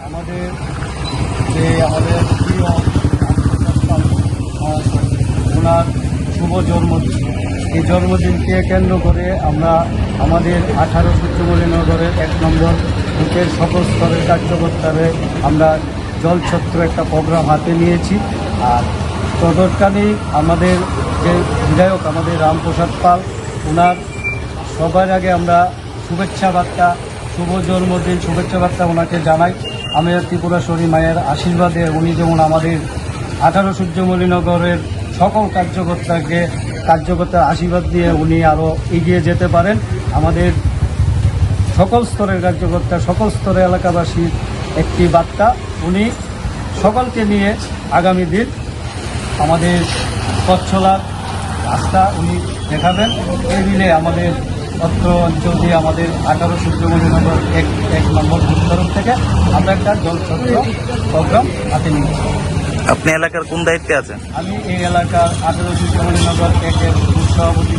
আমাদের আমাদের প্রিয় ওনার শুভ জন্মদিন, এই জন্মদিনকে কেন্দ্র করে আমরা আমাদের 18 সূর্যমণি নগরের 1 নম্বর বুথের সকল স্তরের কার্যকর্তারে আমরা জলছত্র একটা প্রোগ্রাম হাতে নিয়েছি। আর তদর্কানি আমাদের যে বিধায়ক আমাদের রামপ্রসাদ পাল, ওনার সবার আগে আমরা শুভেচ্ছা বার্তা, শুভ জন্মদিন শুভেচ্ছা বার্তা ওনাকে জানাই। আমি ত্রিপুরাশ্বরী মায়ের আশীর্বাদে উনি যেমন আমাদের 18 সূর্যমণি নগরের সকল কার্যকর্তার আশীর্বাদ দিয়ে উনি আরও এগিয়ে যেতে পারেন। আমাদের সকল স্তরের কার্যকর্তা, সকল স্তরের এলাকাবাসীর একটি বার্তা, উনি সকলকে নিয়ে আগামী দিন আমাদের পথ চলার রাস্তা উনি দেখাবেন। এই মিলে আমাদের অত্র অঞ্চল দিয়ে আমাদের 18 সূর্যমণি নগর এক নম্বর বুথ তরফ থেকে আমরা একটা জলছত্র প্রোগ্রাম হাতে নিয়েছি। আপনি এলাকার কোন দায়িত্বে আছেন? আমি এই এলাকার 18 সূর্যমণি নগর 1-এর বুথ সভাপতি।